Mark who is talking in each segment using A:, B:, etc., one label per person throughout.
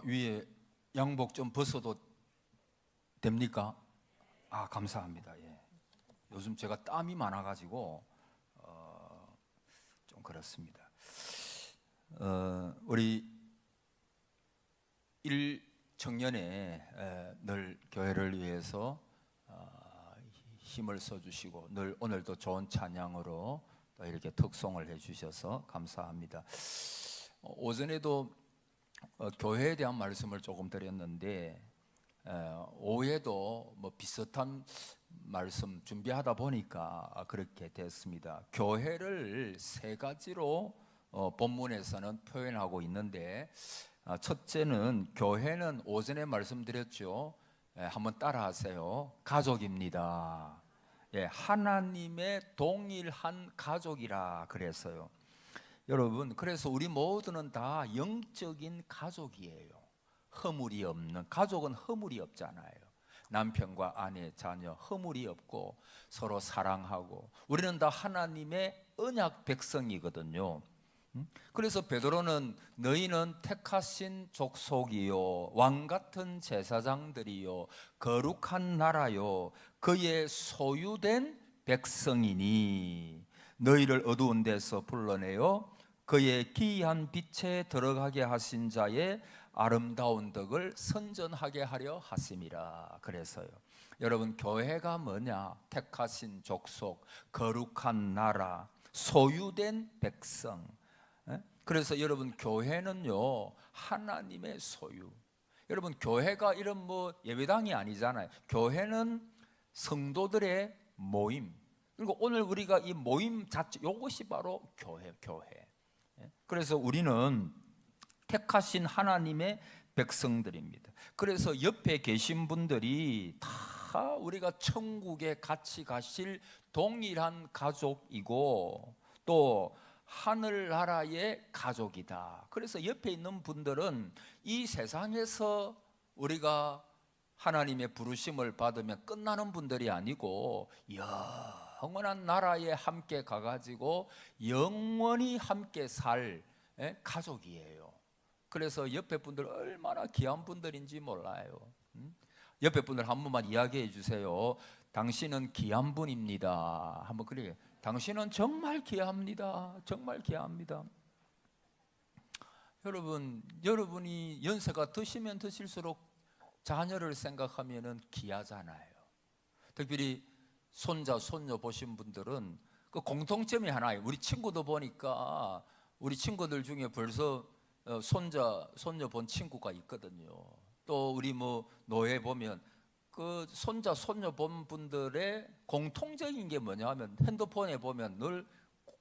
A: 위에 양복 좀 벗어도 됩니까? 감사합니다. 예. 요즘 제가 땀이 많아가지고 좀 그렇습니다. 우리 1청년에 늘 교회를 위해서 힘을 써주시고 늘 오늘도 좋은 찬양으로 또 이렇게 특송을 해주셔서 감사합니다. 오전에도 교회에 대한 말씀을 조금 드렸는데 오후에도 뭐 비슷한 말씀 준비하다 보니까 그렇게 됐습니다. 교회를 세 가지로 본문에서는 표현하고 있는데, 첫째는 교회는 오전에 말씀드렸죠. 한번 따라하세요. 가족입니다. 하나님의 동일한 가족이라 그랬어요. 여러분, 그래서 우리 모두는 다 영적인 가족이에요. 허물이 없는 가족은 허물이 없잖아요. 남편과 아내, 자녀 허물이 없고 서로 사랑하고 우리는 다 하나님의 언약 백성이거든요. 그래서 베드로는 너희는 택하신 족속이요 왕 같은 제사장들이요 거룩한 나라요 그의 소유된 백성이니 너희를 어두운 데서 불러내어 그의 기이한 빛에 들어가게 하신 자의 아름다운 덕을 선전하게 하려 하심이라 그래서요. 여러분, 교회가 뭐냐? 택하신 족속, 거룩한 나라, 소유된 백성. 그래서 여러분, 교회는요 하나님의 소유. 여러분, 교회가 이런 뭐 예배당이 아니잖아요. 교회는 성도들의 모임. 그리고 오늘 우리가 이 모임 자체, 이것이 바로 교회. 그래서 우리는 택하신 하나님의 백성들입니다. 그래서 옆에 계신 분들이 다 우리가 천국에 같이 가실 동일한 가족이고 또 하늘나라의 가족이다. 그래서 옆에 있는 분들은 이 세상에서 우리가 하나님의 부르심을 받으면 끝나는 분들이 아니고 영원한 나라에 함께 가가지고 영원히 함께 살 가족이에요. 그래서 옆에 분들 얼마나 귀한 분들인지 몰라요. 옆에 분들 한 번만 이야기해 주세요. 당신은 귀한 분입니다. 한번 그래요. 당신은 정말 귀합니다. 정말 귀합니다. 여러분이 연세가 드시면 드실수록 자녀를 생각하면은 귀하잖아요. 특별히 손자, 손녀 보신 분들은 그 공통점이 하나예요. 우리 친구도 보니까 우리 친구들 중에 벌써 손자, 손녀 본 친구가 있거든요. 또 우리 뭐 노예 보면 그 손자, 손녀 본 분들의 공통적인 게 뭐냐 하면 핸드폰에 보면 늘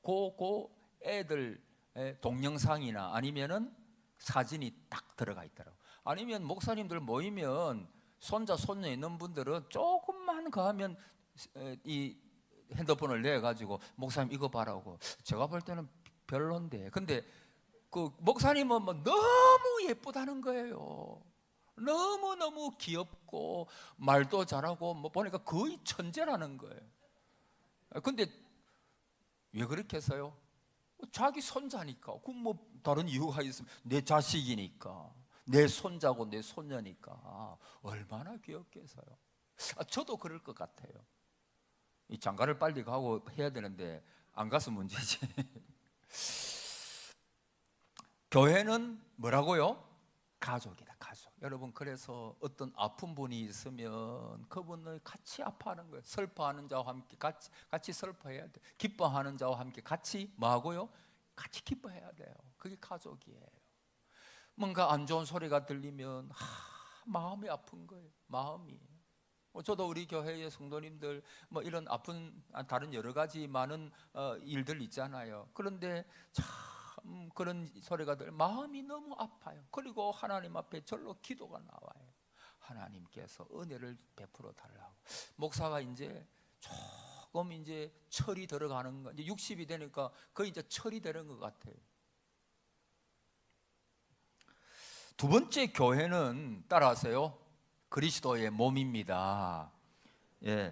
A: 고 애들 동영상이나 아니면은 사진이 딱 들어가 있더라고요. 아니면 목사님들 모이면 손자, 손녀 있는 분들은 조금만 가면 이 핸드폰을 내가지고 목사님 이거 봐라고. 제가 볼 때는 별론데. 근데 그 목사님은 뭐 너무 예쁘다는 거예요. 너무너무 귀엽고 말도 잘하고 뭐 보니까 거의 천재라는 거예요. 근데 왜 그렇게 해서요? 자기 손자니까. 그 뭐 다른 이유가 있으면 내 자식이니까, 내 손자고 내 손녀니까 얼마나 귀엽게 해서요. 저도 그럴 것 같아요. 이 장가를 빨리 가고 해야 되는데 안 가서 문제지. 교회는 뭐라고요? 가족이다, 가족. 여러분, 그래서 어떤 아픈 분이 있으면 그분을 같이 아파하는 거예요. 슬퍼하는 자와 함께 같이 슬퍼해야 돼요. 기뻐하는 자와 함께 같이 뭐하고요? 같이 기뻐해야 돼요. 그게 가족이에요. 뭔가 안 좋은 소리가 들리면 마음이 아픈 거예요. 마음이. 저도 우리 교회의 성도님들 뭐 이런 아픈 다른 여러 가지 많은 일들 있잖아요. 그런데 참 그런 소리가 들려 마음이 너무 아파요. 그리고 하나님 앞에 절로 기도가 나와요. 하나님께서 은혜를 베풀어 달라고. 목사가 이제 조금 이제 철이 들어가는 거, 이제 60이 되니까 거의 이제 철이 되는 것 같아요. 두 번째, 교회는 따라하세요. 그리스도의 몸입니다.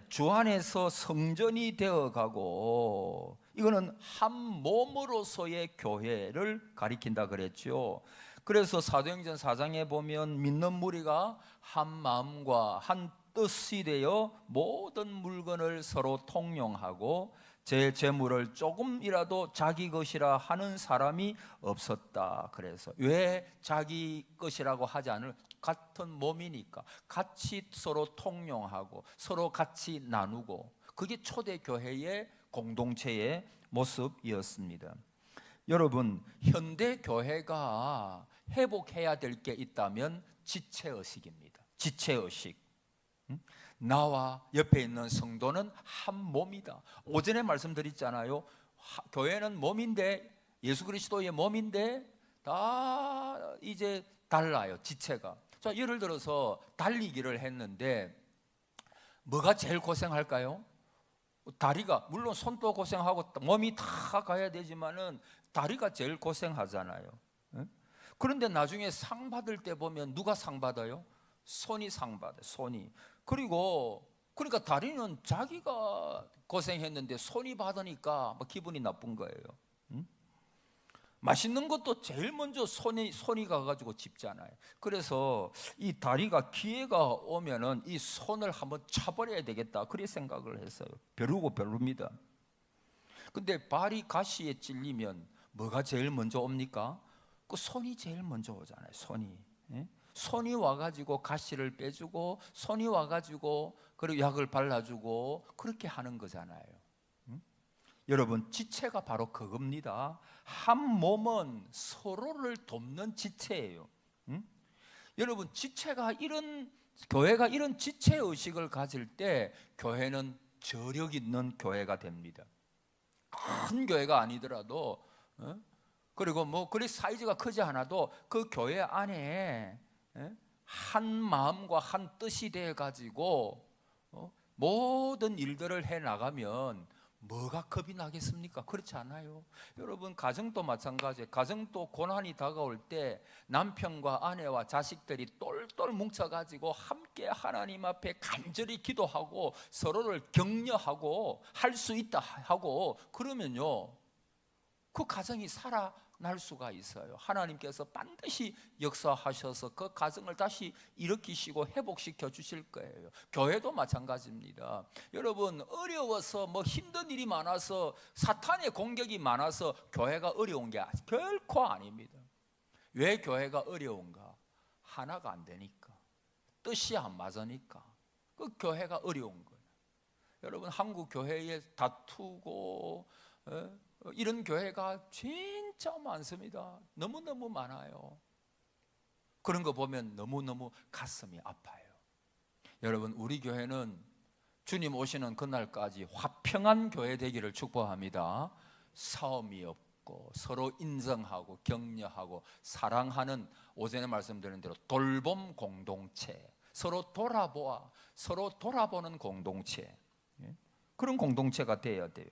A: 주 안에서 성전이 되어가고, 이거는 한 몸으로서의 교회를 가리킨다 그랬죠. 그래서 사도행전 4장에 보면 믿는 무리가 한 마음과 한 뜻이 되어 모든 물건을 서로 통용하고 제 재물을 조금이라도 자기 것이라 하는 사람이 없었다. 그래서 왜 자기 것이라고 하지 않을? 같은 몸이니까 같이 서로 통용하고 서로 같이 나누고, 그게 초대 교회의 공동체의 모습이었습니다. 여러분, 현대 교회가 회복해야 될 게 있다면 지체의식입니다. 지체의식. 나와 옆에 있는 성도는 한 몸이다. 오전에 말씀드렸잖아요. 교회는 몸인데, 예수 그리스도의 몸인데 다 이제 달라요, 지체가. 자, 예를 들어서 달리기를 했는데 뭐가 제일 고생할까요? 다리가, 물론 손도 고생하고 몸이 다 가야 되지만은 다리가 제일 고생하잖아요. 그런데 나중에 상 받을 때 보면 누가 상 받아요? 손이 상 받아요. 손이. 그러니까 다리는 자기가 고생했는데 손이 받으니까 막 기분이 나쁜 거예요. 맛있는 것도 제일 먼저 손이 가가지고 집잖아요. 그래서 이 다리가 기회가 오면은 이 손을 한번 차버려야 되겠다, 그렇게 생각을 했어요. 별로입니다. 근데 발이 가시에 찔리면 뭐가 제일 먼저 옵니까? 그 손이 제일 먼저 오잖아요. 손이 와가지고 가시를 빼주고, 손이 와가지고 그리고 약을 발라주고, 그렇게 하는 거잖아요. 여러분, 지체가 바로 그겁니다. 한 몸은 서로를 돕는 지체예요. 여러분, 교회가 이런 지체 의식을 가질 때 교회는 저력 있는 교회가 됩니다. 큰 교회가 아니더라도, 그리고 그리 사이즈가 크지 않아도 그 교회 안에 한 마음과 한 뜻이 돼 가지고 모든 일들을 해 나가면 뭐가 겁이 나겠습니까? 그렇지 않아요. 여러분, 가정도 마찬가지예요. 가정도 고난이 다가올 때 남편과 아내와 자식들이 똘똘 뭉쳐가지고 함께 하나님 앞에 간절히 기도하고 서로를 격려하고 할 수 있다 하고 그러면요, 그 가정이 살아날 수가 있어요. 하나님께서 반드시 역사하셔서 그 가정을 다시 일으키시고 회복시켜 주실 거예요. 교회도 마찬가지입니다. 여러분, 어려워서 힘든 일이 많아서 사탄의 공격이 많아서 교회가 어려운 게 결코 아닙니다. 왜 교회가 어려운가? 하나가 안 되니까, 뜻이 안 맞으니까 그 교회가 어려운 거예요. 여러분, 한국 교회에 다투고 이런 교회가 진짜 많습니다. 너무너무 많아요. 그런 거 보면 너무너무 가슴이 아파요. 여러분, 우리 교회는 주님 오시는 그날까지 화평한 교회 되기를 축복합니다. 싸움이 없고 서로 인정하고 격려하고 사랑하는, 오전에 말씀드린 대로 돌봄 공동체, 서로 돌아보는 공동체, 그런 공동체가 되어야 돼요.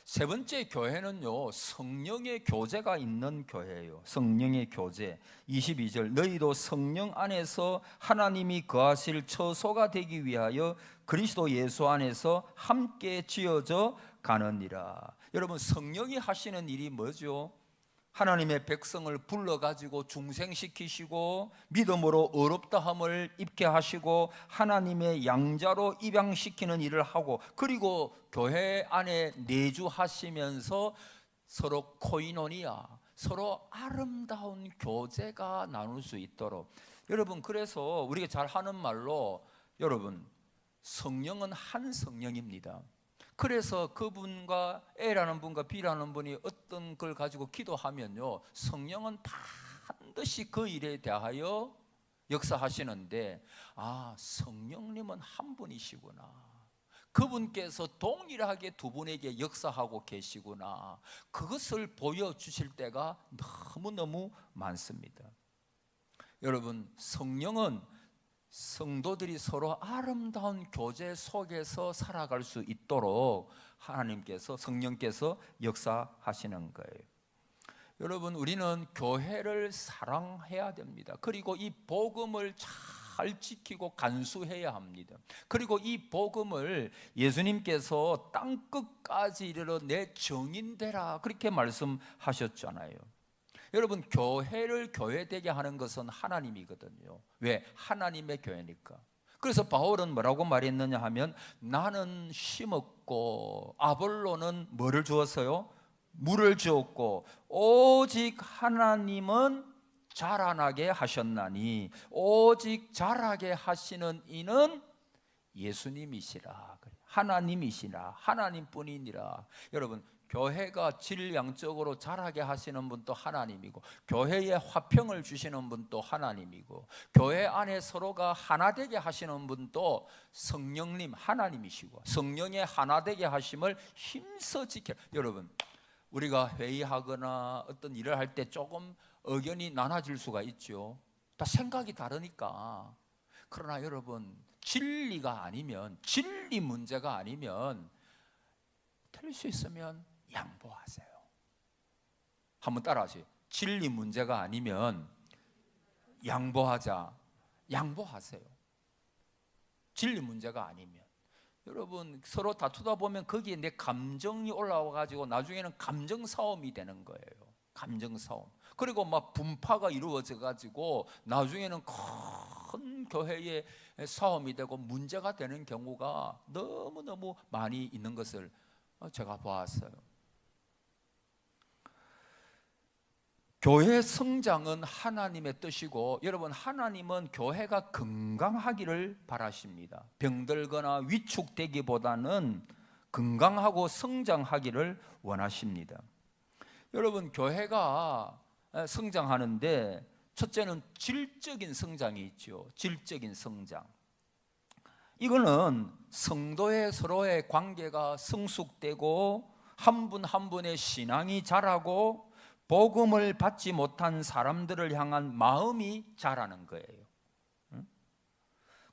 A: 세 번째, 교회는요, 성령의 교제가 있는 교회예요. 성령의 교제. 22절, 너희도 성령 안에서 하나님이 거하실 처소가 되기 위하여 그리스도 예수 안에서 함께 지어져 가느니라. 여러분, 성령이 하시는 일이 뭐죠? 하나님의 백성을 불러가지고 중생시키시고 믿음으로 의롭다함을 입게 하시고 하나님의 양자로 입양시키는 일을 하고, 그리고 교회 안에 내주하시면서 서로 코이노니아, 서로 아름다운 교제가 나눌 수 있도록. 여러분, 그래서 우리가 잘 하는 말로, 여러분, 성령은 한 성령입니다. 그래서 그분과 A라는 분과 B라는 분이 어떤 걸 가지고 기도하면요, 성령은 반드시 그 일에 대하여 역사하시는데, 성령님은 한 분이시구나, 그분께서 동일하게 두 분에게 역사하고 계시구나, 그것을 보여주실 때가 너무너무 많습니다. 여러분, 성령은 성도들이 서로 아름다운 교제 속에서 살아갈 수 있도록 성령께서 역사하시는 거예요. 여러분, 우리는 교회를 사랑해야 됩니다. 그리고 이 복음을 잘 지키고 간수해야 합니다. 그리고 이 복음을 예수님께서 땅끝까지 이르러 내 증인되라, 그렇게 말씀하셨잖아요. 여러분, 교회를 교회되게 하는 것은 하나님이거든요. 왜? 하나님의 교회니까. 그래서 바울은 뭐라고 말했느냐 하면, 나는 심었고 아볼로는 뭐를 주었어요? 물을 주었고 오직 하나님은 자라나게 하셨나니, 오직 자라게 하시는 이는 예수님이시라, 하나님이시라, 하나님뿐이니라. 여러분, 교회가 질량적으로 자라게 하시는 분도 하나님이고, 교회에 화평을 주시는 분도 하나님이고, 교회 안에 서로가 하나 되게 하시는 분도 성령님 하나님이시고, 성령의 하나 되게 하심을 힘써 지켜. 여러분, 우리가 회의하거나 어떤 일을 할 때 조금 의견이 나눠질 수가 있죠. 다 생각이 다르니까. 그러나 여러분, 진리가 아니면, 진리 문제가 아니면, 틀릴 수 있으면 양보하세요. 한번 따라하세요. 진리 문제가 아니면 양보하자. 양보하세요. 진리 문제가 아니면. 여러분, 서로 다투다 보면 거기에 내 감정이 올라와 가지고 나중에는 감정 싸움이 되는 거예요. 감정 싸움. 그리고 막 분파가 이루어져 가지고 나중에는 큰 교회의 싸움이 되고 문제가 되는 경우가 너무너무 많이 있는 것을 제가 보았어요. 교회 성장은 하나님의 뜻이고, 여러분, 하나님은 교회가 건강하기를 바라십니다. 병들거나 위축되기보다는 건강하고 성장하기를 원하십니다. 여러분, 교회가 성장하는데 첫째는 질적인 성장이 있죠. 질적인 성장. 이거는 성도의 서로의 관계가 성숙되고 한 분 한 분의 신앙이 자라고 복음을 받지 못한 사람들을 향한 마음이 자라는 거예요.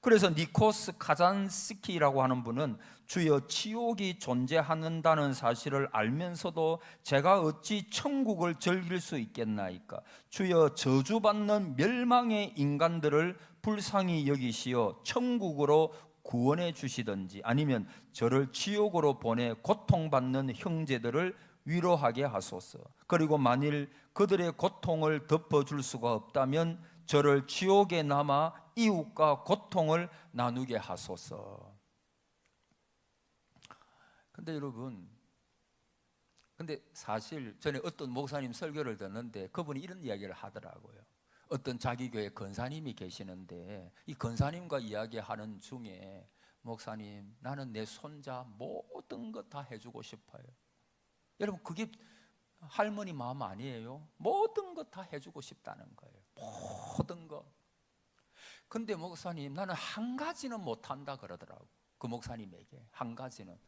A: 그래서 니코스 카잔스키라고 하는 분은, 주여, 지옥이 존재한다는 사실을 알면서도 제가 어찌 천국을 즐길 수 있겠나이까? 주여, 저주받는 멸망의 인간들을 불쌍히 여기시어 천국으로 구원해 주시든지, 아니면 저를 지옥으로 보내 고통받는 형제들을 위로하게 하소서. 그리고 만일 그들의 고통을 덮어줄 수가 없다면 저를 지옥에 남아 이웃과 고통을 나누게 하소서. 근데 여러분, 근데 사실 전에 어떤 목사님 설교를 듣는데 그분이 이런 이야기를 하더라고요. 어떤 자기 교회 권사님이 계시는데 이 권사님과 이야기하는 중에, 목사님, 나는 내 손자 모든 것 다 해주고 싶어요. 여러분, 그게 할머니 마음 아니에요? 모든 것 다 해주고 싶다는 거예요. 모든 것. 근데 목사님, 나는 한 가지는 못한다 그러더라고. 그 목사님에게 한 가지는.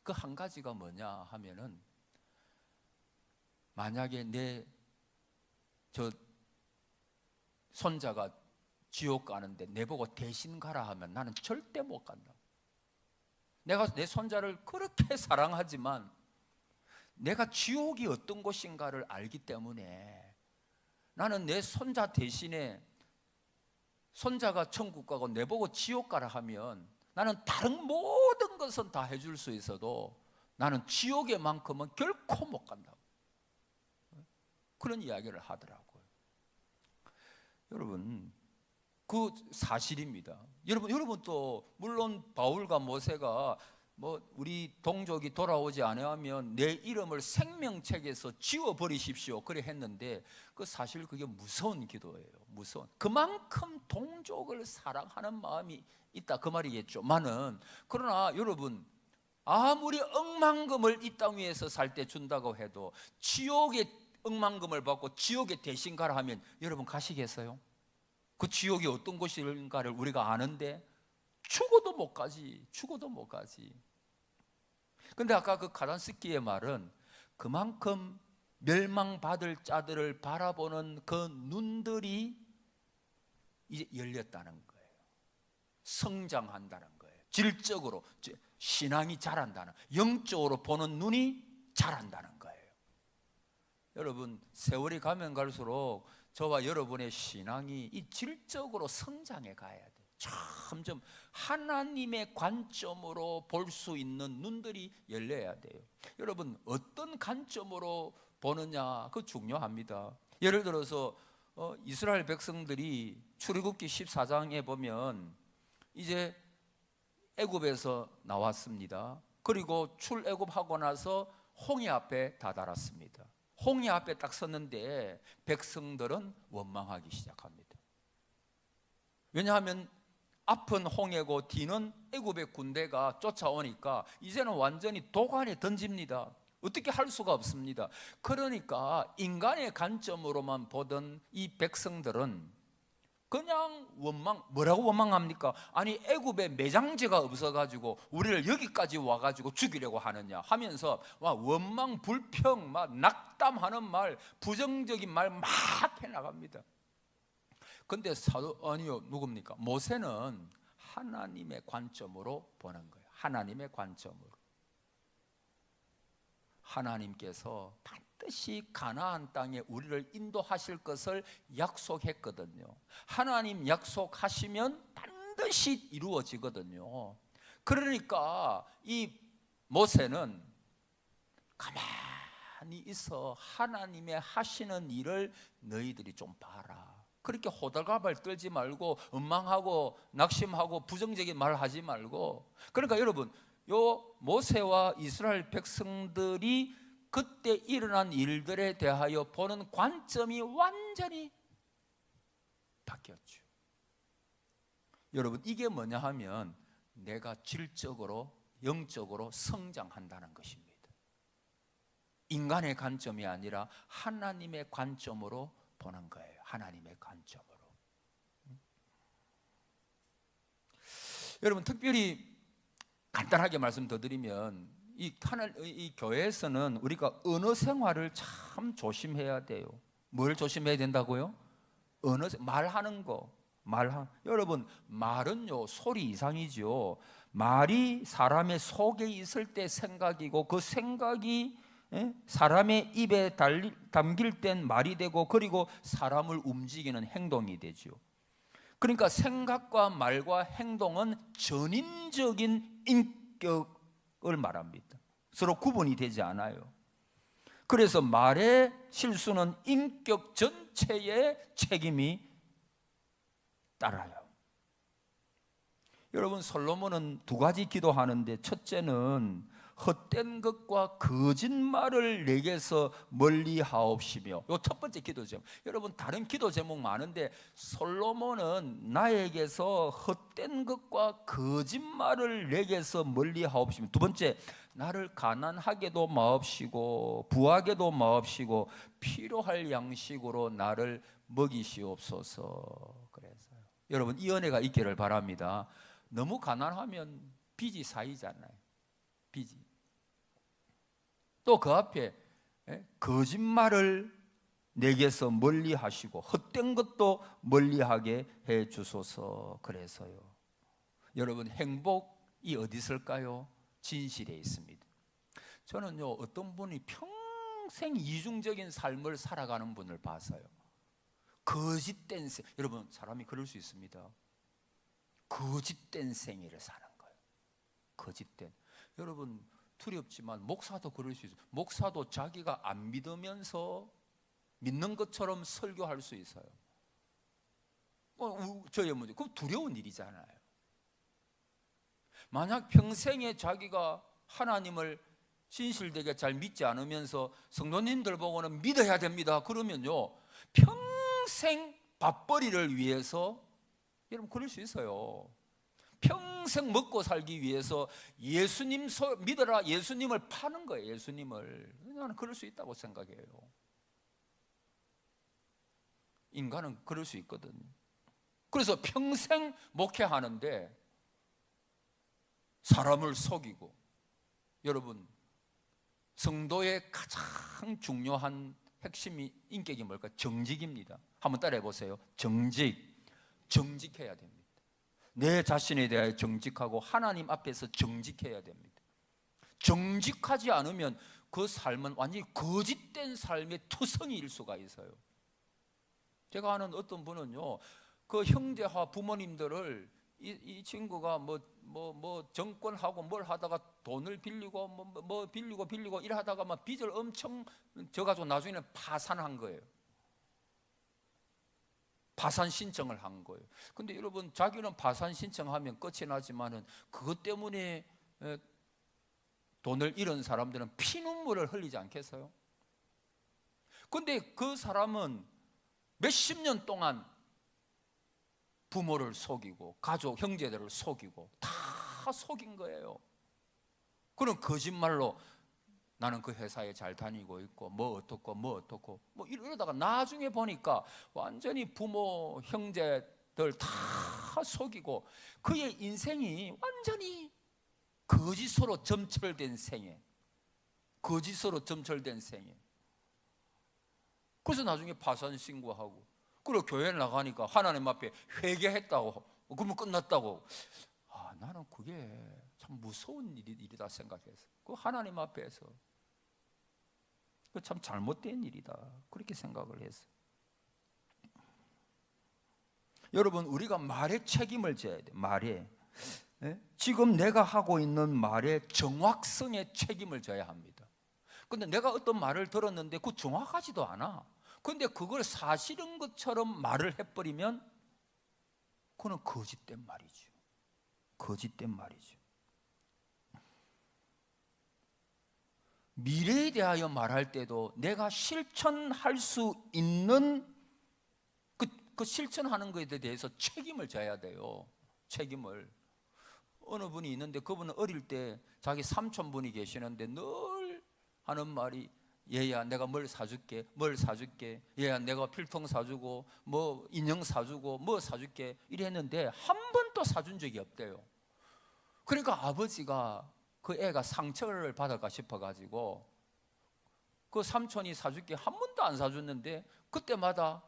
A: 그 한 가지가 뭐냐 하면은, 만약에 내 손자가 지옥 가는데 내보고 대신 가라 하면 나는 절대 못 간다. 내가 내 손자를 그렇게 사랑하지만 내가 지옥이 어떤 곳인가를 알기 때문에 나는 내 손자 대신에, 손자가 천국 가고 내보고 지옥 가라 하면 나는 다른 모든 것은 다 해줄 수 있어도 나는 지옥에만큼은 결코 못 간다고, 그런 이야기를 하더라고요. 여러분, 그 사실입니다. 여러분 또 물론 바울과 모세가 우리 동족이 돌아오지 않으면 내 이름을 생명책에서 지워버리십시오 그래 했는데, 그 사실 그게 무서운 기도예요. 무서운. 그만큼 동족을 사랑하는 마음이 있다 그 말이겠죠. 그러나 여러분, 아무리 억만금을 이 땅 위에서 살 때 준다고 해도 지옥에 억만금을 받고 지옥에 대신 가라 하면 여러분 가시겠어요? 그 지옥이 어떤 곳인가를 우리가 아는데 죽어도 못 가지. 죽어도 못 가지. 근데 아까 그 카잔스키의 말은 그만큼 멸망받을 자들을 바라보는 그 눈들이 이제 열렸다는 거예요. 성장한다는 거예요. 질적으로 신앙이 자란다는, 영적으로 보는 눈이 자란다는 거예요. 여러분, 세월이 가면 갈수록 저와 여러분의 신앙이 이 질적으로 성장해 가야 돼요. 점점 하나님의 관점으로 볼 수 있는 눈들이 열려야 돼요. 여러분, 어떤 관점으로 보느냐, 그거 중요합니다. 예를 들어서 이스라엘 백성들이 출애굽기 14장에 보면 이제 애굽에서 나왔습니다. 그리고 출애굽하고 나서 홍해 앞에 다다랐습니다. 홍해 앞에 딱 섰는데 백성들은 원망하기 시작합니다. 왜냐하면 앞은 홍해고 뒤는 애굽의 군대가 쫓아오니까 이제는 완전히 도관에 던집니다. 어떻게 할 수가 없습니다. 그러니까 인간의 관점으로만 보던 이 백성들은 그냥 뭐라고 원망합니까? 아니 애굽에 매장지가 없어가지고 우리를 여기까지 와가지고 죽이려고 하느냐 하면서 막 원망, 불평, 막 낙담하는 말, 부정적인 말 막 해나갑니다. 근데 아니요, 누굽니까? 모세는 하나님의 관점으로 보는 거예요. 하나님의 관점으로. 하나님께서 반드시 가나안 땅에 우리를 인도하실 것을 약속했거든요. 하나님 약속하시면 반드시 이루어지거든요. 그러니까 이 모세는 가만히 있어 하나님의 하시는 일을 너희들이 좀 봐라. 그렇게 호들갑을 떨지 말고 원망하고 낙심하고 부정적인 말 하지 말고. 그러니까 여러분, 요 모세와 이스라엘 백성들이 그때 일어난 일들에 대하여 보는 관점이 완전히 바뀌었죠. 여러분, 이게 뭐냐 하면 내가 질적으로 영적으로 성장한다는 것입니다. 인간의 관점이 아니라 하나님의 관점으로 보는 거예요. 하나님의 관점으로. 여러분, 특별히 간단하게 말씀 더 드리면 이 교회에서는 우리가 언어 생활을 참 조심해야 돼요. 뭘 조심해야 된다고요? 말하는 거. 여러분, 말은요 소리 이상이죠. 말이 사람의 속에 있을 때 생각이고 그 생각이 사람의 입에 담길 땐 말이 되고 그리고 사람을 움직이는 행동이 되죠. 그러니까 생각과 말과 행동은 전인적인 인격을 말합니다. 서로 구분이 되지 않아요. 그래서 말의 실수는 인격 전체의 책임이 따라요. 여러분, 솔로몬은 두 가지 기도하는데 첫째는 헛된 것과 거짓말을 내게서 멀리 하옵시며, 이 첫 번째 기도 제목. 여러분, 다른 기도 제목 많은데 솔로몬은 나에게서 헛된 것과 거짓말을 내게서 멀리 하옵시며, 두 번째, 나를 가난하게도 마옵시고 부하게도 마옵시고 필요할 양식으로 나를 먹이시옵소서. 그래서요, 여러분, 이 은혜가 있기를 바랍니다. 너무 가난하면 빚이 쌓이잖아요. 빚이. 또 그 앞에 거짓말을 내게서 멀리 하시고 헛된 것도 멀리하게 해 주소서. 그래서요, 여러분, 행복이 어디 있을까요? 진실에 있습니다. 저는요, 어떤 분이 평생 이중적인 삶을 살아가는 분을 봤어요. 거짓된 생. 여러분, 사람이 그럴 수 있습니다. 거짓된 생애를 사는 거예요. 거짓된. 여러분, 두렵지만 목사도 그럴 수 있어요. 목사도 자기가 안 믿으면서 믿는 것처럼 설교할 수 있어요. 저의 문제. 그건 두려운 일이잖아요. 만약 평생에 자기가 하나님을 진실되게 잘 믿지 않으면서 성도님들 보고는 믿어야 됩니다 그러면요, 평생 밥벌이를 위해서, 여러분, 그럴 수 있어요. 평생 먹고 살기 위해서 예수님 믿어라, 예수님을 파는 거예요. 예수님을. 나는 그럴 수 있다고 생각해요. 인간은 그럴 수 있거든요. 그래서 평생 목회하는데 사람을 속이고. 여러분, 성도의 가장 중요한 핵심이 인격이 뭘까요? 정직입니다. 한번 따라해 보세요. 정직해야 됩니다. 내 자신에 대하여 정직하고 하나님 앞에서 정직해야 됩니다. 정직하지 않으면 그 삶은 완전히 거짓된 삶의 투성이일 수가 있어요. 제가 아는 어떤 분은요, 그 형제와 부모님들을 이 친구가 정권하고 뭘 하다가 돈을 빌리고 빌리고 이래 하다가 막 빚을 엄청 져가지고 나중에는 파산한 거예요. 파산 신청을 한 거예요. 근데 여러분, 자기는 파산 신청하면 끝이 나지만은 그것 때문에 돈을 잃은 사람들은 피눈물을 흘리지 않겠어요? 근데 그 사람은 몇십 년 동안 부모를 속이고 가족, 형제들을 속이고 다 속인 거예요. 그런 거짓말로 나는 그 회사에 잘 다니고 있고 뭐 어떻고 뭐 이러다가 나중에 보니까 완전히 부모, 형제들 다 속이고 그의 인생이 완전히 거짓으로 점철된 생애, 거짓으로 점철된 생애. 그래서 나중에 파산 신고하고, 그리고 교회 나가니까 하나님 앞에 회개했다고, 그러면 끝났다고. 나는 그게 참 무서운 일이다 생각했어. 그 하나님 앞에서 그 참 잘못된 일이다, 그렇게 생각을 했어요. 여러분, 우리가 말에 책임을 져야 돼. 말에, 지금 내가 하고 있는 말의 정확성에 책임을 져야 합니다. 근데 내가 어떤 말을 들었는데 그 정확하지도 않아. 근데 그걸 사실인 것처럼 말을 해버리면 그건 거짓된 말이죠. 거짓된 말이죠. 미래에 대하여 말할 때도 내가 실천할 수 있는 그 실천하는 것에 대해서 책임을 져야 돼요. 책임을. 어느 분이 있는데 그분은 어릴 때 자기 삼촌분이 계시는데 늘 하는 말이, 얘야 내가 뭘 사줄게, 뭘 사줄게, 얘야 내가 필통 사주고 뭐 인형 사주고 뭐 사줄게 이랬는데 한 번도 사준 적이 없대요. 그러니까 아버지가 그 애가 상처를 받을까 싶어가지고 그 삼촌이 사줄게 한 번도 안 사줬는데, 그때마다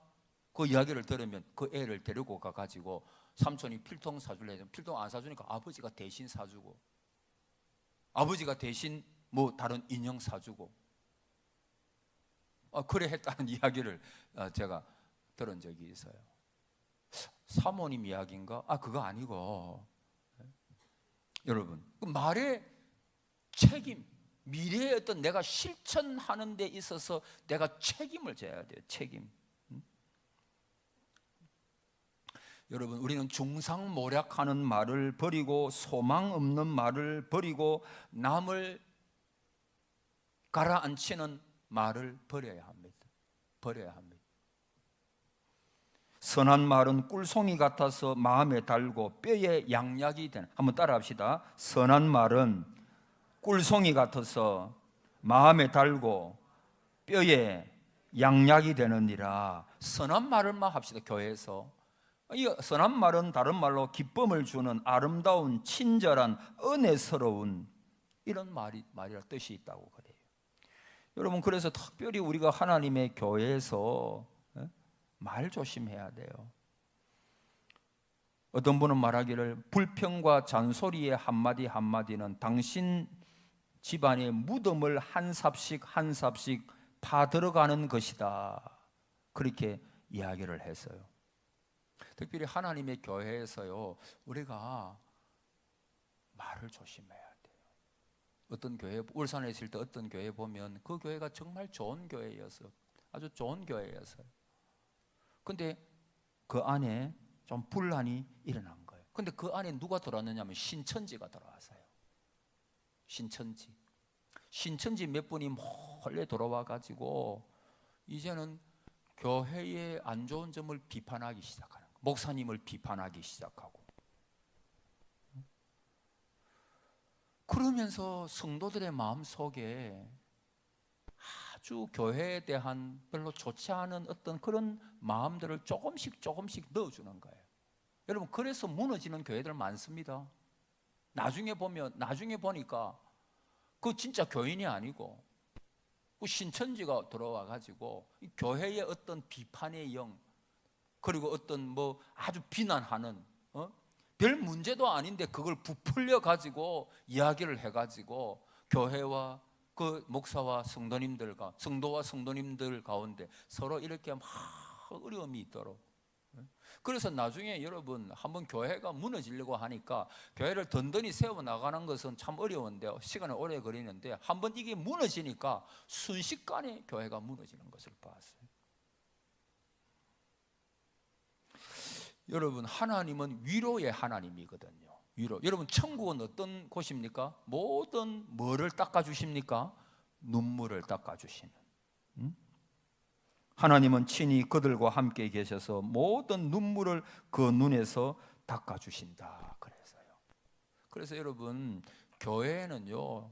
A: 그 이야기를 들으면 그 애를 데리고 가가지고 삼촌이 필통 사줄래 했는데 필통 안 사주니까 아버지가 대신 사주고, 아버지가 대신 뭐 다른 인형 사주고, 그래 했다는 이야기를 제가 들은 적이 있어요. 사모님 이야기인가? 그거 아니고, 여러분, 그 말의 책임, 미래의 어떤 내가 실천하는 데 있어서 내가 책임을 져야 돼요. 책임. 여러분, 우리는 중상모략하는 말을 버리고 소망 없는 말을 버리고 남을 가라앉히는 말을 버려야 합니다. 버려야 합니다. 선한 말은 꿀송이 같아서 마음에 달고 뼈에 양약이 되는. 한번 따라합시다. 선한 말은 꿀송이 같아서 마음에 달고 뼈에 양약이 되느니라. 선한 말을만 합시다. 교회에서. 이 선한 말은 다른 말로 기쁨을 주는 아름다운 친절한 은혜스러운 이런 말이라 뜻이 있다고 그래요. 여러분, 그래서 특별히 우리가 하나님의 교회에서 말 조심해야 돼요. 어떤 분은 말하기를 불평과 잔소리의 한마디 한마디는 당신 집안의 무덤을 한 삽씩 한 삽씩 파 들어가는 것이다, 그렇게 이야기를 했어요. 특별히 하나님의 교회에서요, 우리가 말을 조심해야 돼요. 어떤 교회, 울산에 있을 때 어떤 교회 보면 그 교회가 정말 좋은 교회였어요. 아주 좋은 교회였어요. 근데 그 안에 좀 분란이 일어난 거예요. 근데 그 안에 누가 들어왔느냐 하면 신천지가 들어왔어요. 신천지 몇 분이 몰래 들어와 가지고 이제는 교회의 안 좋은 점을 비판하기 시작하는 거예요. 목사님을 비판하기 시작하고, 그러면서 성도들의 마음속에 아주 교회에 대한 별로 좋지 않은 어떤 그런 마음들을 조금씩 넣어주는 거예요. 여러분, 그래서 무너지는 교회들 많습니다. 나중에 보니까 그 진짜 교인이 아니고 그 신천지가 들어와 가지고 교회의 어떤 비판의 영, 그리고 어떤 뭐 아주 비난하는 별 문제도 아닌데 그걸 부풀려 가지고 이야기를 해 가지고 교회와 그 목사와 성도와 성도님들 가운데 서로 이렇게 막 어려움이 있도록. 그래서 나중에 여러분, 한번 교회가 무너지려고 하니까 교회를 든든히 세워나가는 것은 참 어려운데 시간이 오래 걸리는데, 한번 이게 무너지니까 순식간에 교회가 무너지는 것을 봤어요. 여러분, 하나님은 위로의 하나님이거든요. 위로. 여러분, 천국은 어떤 곳입니까? 모든 뭐를 닦아주십니까? 눈물을 닦아주시는. 하나님은 친히 그들과 함께 계셔서 모든 눈물을 그 눈에서 닦아주신다. 그래서 여러분, 교회는요,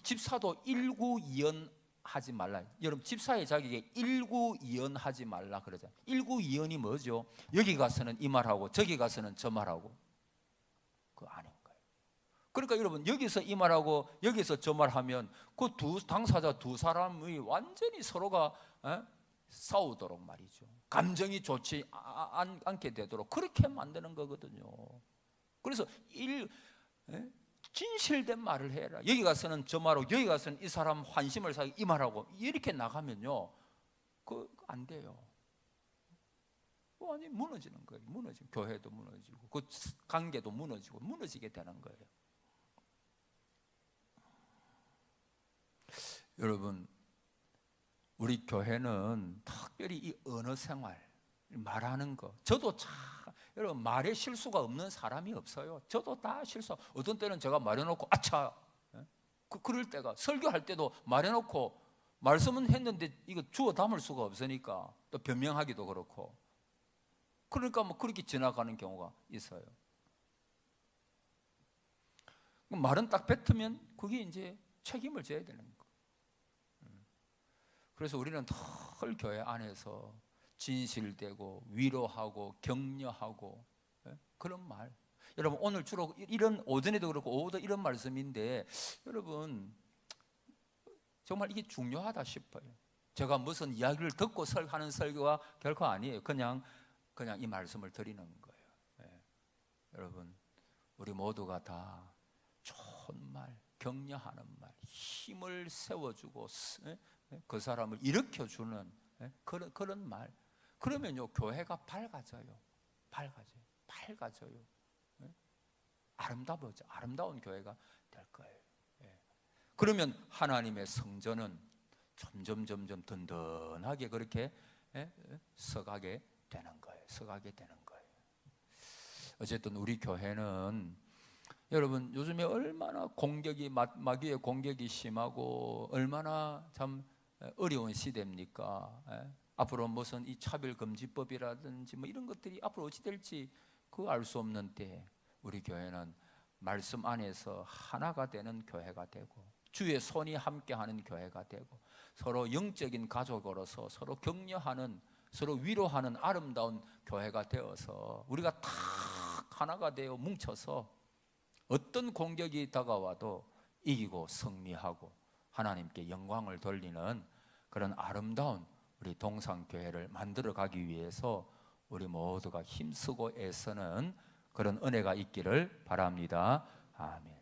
A: 집사도 일구이연 하지 말라. 여러분, 집사의 자격에 일구이연 하지 말라 그러잖아요. 일구이연이 뭐죠? 여기 가서는 이 말하고 저기 가서는 저 말하고, 그거 아닌 거예요. 그러니까 여러분, 여기서 이 말하고 여기서 저 말하면 그 당사자 두 사람이 완전히 서로가 싸우도록 말이죠. 감정이 좋지 않게 되도록 그렇게 만드는 거거든요. 그래서 진실된 말을 해라. 여기 가서는 저 말하고 여기 가서는 이 사람 환심을 사기 이 말하고 이렇게 나가면요, 그 안 돼요. 완전히 무너지는 거예요. 무너지고 교회도 무너지고 그 관계도 무너지고 무너지게 되는 거예요. 여러분, 우리 교회는 특별히 이 언어 생활, 말하는 거, 저도 참 여러분, 말에 실수가 없는 사람이 없어요. 저도 다 실수. 어떤 때는 제가 말해놓고 아차, 그럴 때가, 설교할 때도 말해놓고 말씀은 했는데 이거 주워 담을 수가 없으니까 또 변명하기도 그렇고, 그러니까 뭐 그렇게 지나가는 경우가 있어요. 말은 딱 뱉으면 그게 이제 책임을 져야 되는 거. 그래서 우리는 늘 교회 안에서 진실되고 위로하고 격려하고 그런 말. 여러분, 오늘 주로 이런 오전에도 그렇고 오후도 이런 말씀인데 여러분, 정말 이게 중요하다 싶어요. 제가 무슨 이야기를 듣고 하는 설교가 결코 아니에요. 그냥 이 말씀을 드리는 거예요. 여러분, 우리 모두가 다 좋은 말, 격려하는 말, 힘을 세워주고 그 사람을 일으켜주는 그런 말. 그러면요, 교회가 밝아져요. 아름다워져. 아름다운 교회가 될 거예요. 그러면 하나님의 성전은 점점 든든하게 그렇게 서가게 되는 거예요. 어쨌든 우리 교회는 여러분, 요즘에 얼마나 공격이 마귀의 공격이 심하고 얼마나 참 어려운 시대입니까? 앞으로 무슨 이 차별금지법이라든지 뭐 이런 것들이 앞으로 어찌 될지 그거 알 수 없는 때 우리 교회는 말씀 안에서 하나가 되는 교회가 되고 주의 손이 함께하는 교회가 되고 서로 영적인 가족으로서 서로 격려하는, 서로 위로하는 아름다운 교회가 되어서 우리가 다 하나가 되어 뭉쳐서 어떤 공격이 다가와도 이기고 승리하고 하나님께 영광을 돌리는 그런 아름다운 우리 동산교회를 만들어 가기 위해서 우리 모두가 힘쓰고 애쓰는 그런 은혜가 있기를 바랍니다. 아멘.